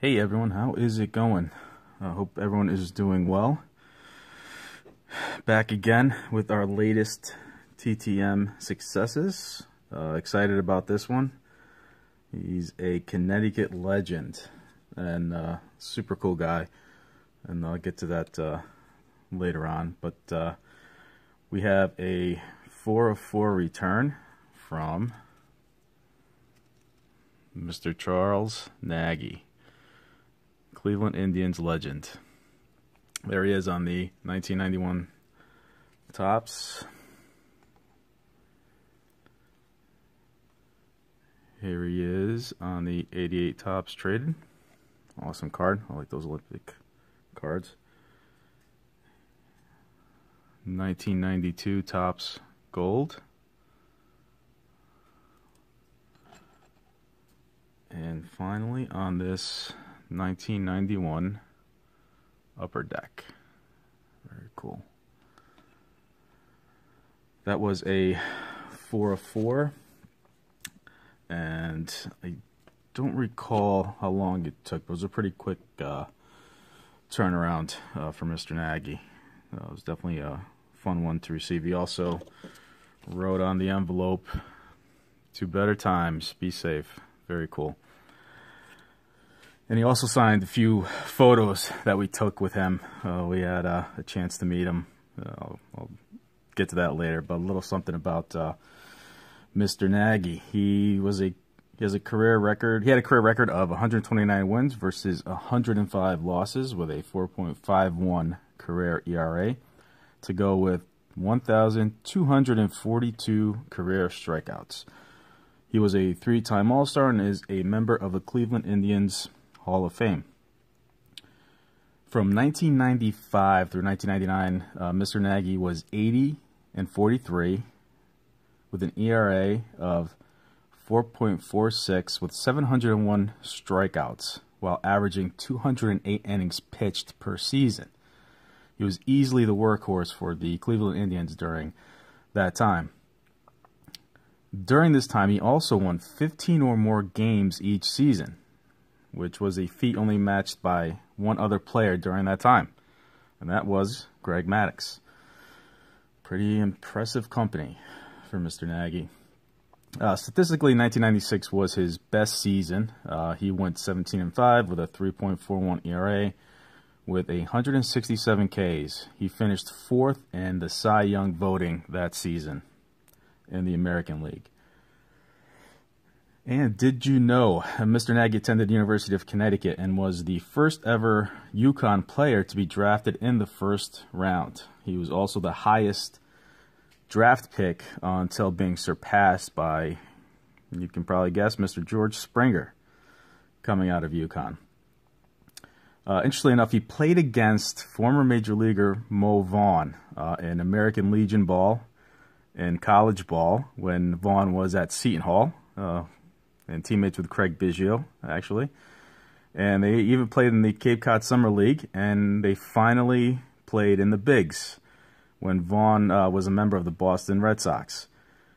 Hey everyone, how is it going? I hope everyone is doing well. Back again with our latest TTM successes. Excited about this one. He's a Connecticut legend and super cool guy, and I'll get to that later on. But we have a 4 of 4 return from Mr. Charles Nagy, Cleveland Indians legend. There he is on the 1991 Topps. Here he is on the 88 Topps traded. Awesome card. I like those Olympic cards. 1992 Topps gold. And finally on this 1991 Upper Deck. Very cool. That was a 4 of 4, and I don't recall how long it took. It was a pretty quick turnaround for Mr. Nagy. It was definitely a fun one to receive. He also wrote on the envelope, "To better times, be safe." Very cool. And he also signed a few photos that we took with him. We had a chance to meet him. I'll get to that later, but a little something about Mr. Nagy. He has a career record. He had a career record of 129 wins versus 105 losses, with a 4.51 career ERA, to go with 1,242 career strikeouts. He was a 3-time All-star and is a member of the Cleveland Indians Hall of Fame. From 1995 through 1999, Mr. Nagy was 80-43 with an ERA of 4.46 with 701 strikeouts, while averaging 208 innings pitched per season. He was easily the workhorse for the Cleveland Indians during that time. During this time, he also won 15 or more games each season, which was a feat only matched by one other player during that time, and that was Greg Maddux. Pretty impressive company for Mr. Nagy. Statistically, 1996 was his best season. He went 17-5 with a 3.41 ERA with 167 Ks. He finished 4th in the Cy Young voting that season in the American League. And did you know Mr. Nagy attended the University of Connecticut and was the first ever UConn player to be drafted in the first round? He was also the highest draft pick until being surpassed by, you can probably guess, Mr. George Springer, coming out of UConn. Interestingly enough, he played against former Major Leaguer Mo Vaughn in American Legion ball and college ball when Vaughn was at Seton Hall. And teammates with Craig Biggio, actually. And they even played in the Cape Cod Summer League, and they finally played in the Bigs when Vaughn was a member of the Boston Red Sox.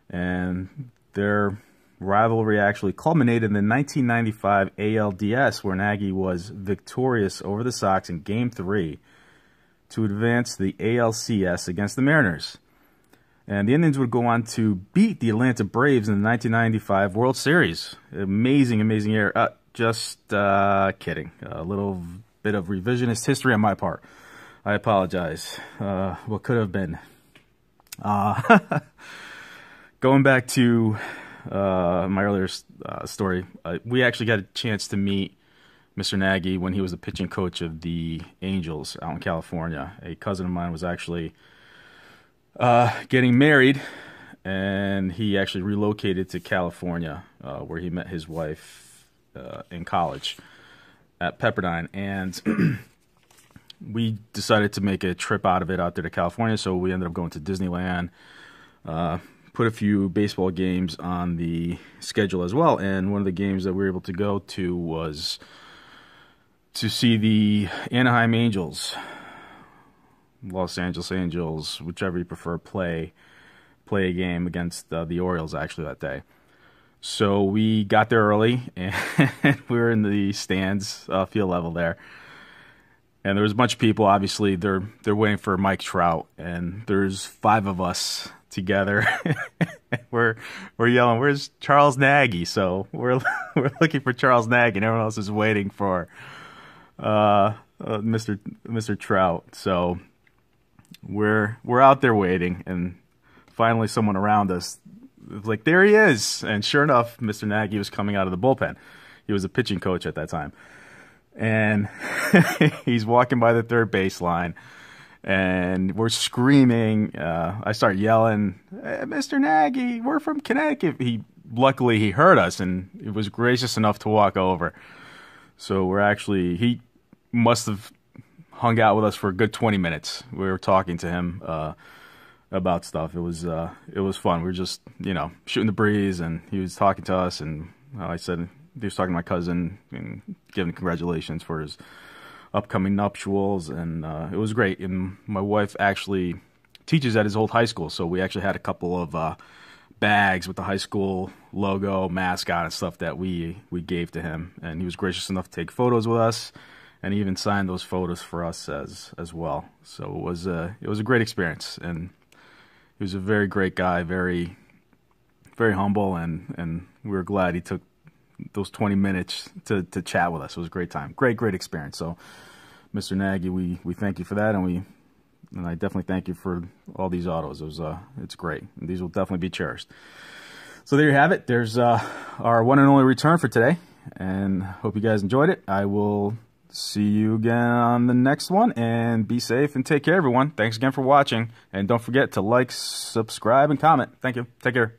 And their rivalry actually culminated in the 1995 ALDS, where Nagy was victorious over the Sox in Game 3 to advance the ALCS against the Mariners. And the Indians would go on to beat the Atlanta Braves in the 1995 World Series. Amazing, amazing year. Just kidding. A little bit of revisionist history on my part. I apologize. What could have been. Going back to my earlier story, we actually got a chance to meet Mr. Nagy when he was the pitching coach of the Angels out in California. A cousin of mine was actually getting married, and he actually relocated to California, where he met his wife in college at Pepperdine. And we decided to make a trip out of it out there to California, so we ended up going to Disneyland, put a few baseball games on the schedule as well. And one of the games that we were able to go to was to see the Anaheim Angels, Los Angeles Angels, whichever you prefer, play a game against the Orioles actually that day. So we got there early, and we were in the stands, field level there. And there was a bunch of people. Obviously, they're waiting for Mike Trout, and there's 5 of us together. we're yelling, "Where's Charles Nagy?" So we're looking for Charles Nagy, and everyone else is waiting for Mr. Trout. So we're out there waiting, and finally someone around us was like, "There he is!" And sure enough, Mr. Nagy was coming out of the bullpen. He was a pitching coach at that time. And he's walking by the third baseline, and we're screaming. I start yelling, "Hey, Mr. Nagy, we're from Connecticut." Luckily he heard us, and he was gracious enough to walk over. So he must have hung out with us for a good 20 minutes. We were talking to him about stuff. It was fun. We were just, shooting the breeze, and he was talking to us, and I said, he was talking to my cousin and giving congratulations for his upcoming nuptials, and it was great. And my wife actually teaches at his old high school, so we actually had a couple of bags with the high school logo, mascot, and stuff that we gave to him, and he was gracious enough to take photos with us, and he even signed those photos for us as well. So it was a great experience, and he was a very great guy, very very humble, and we were glad he took those 20 minutes to chat with us. It was a great time. Great experience. So, Mr. Nagy, we thank you for that, and I definitely thank you for all these autos. It's great. And these will definitely be cherished. So there you have it. There's our one and only return for today, and hope you guys enjoyed it. I will see you again on the next one, and be safe and take care, everyone. Thanks again for watching, and don't forget to like, subscribe, and comment. Thank you. Take care.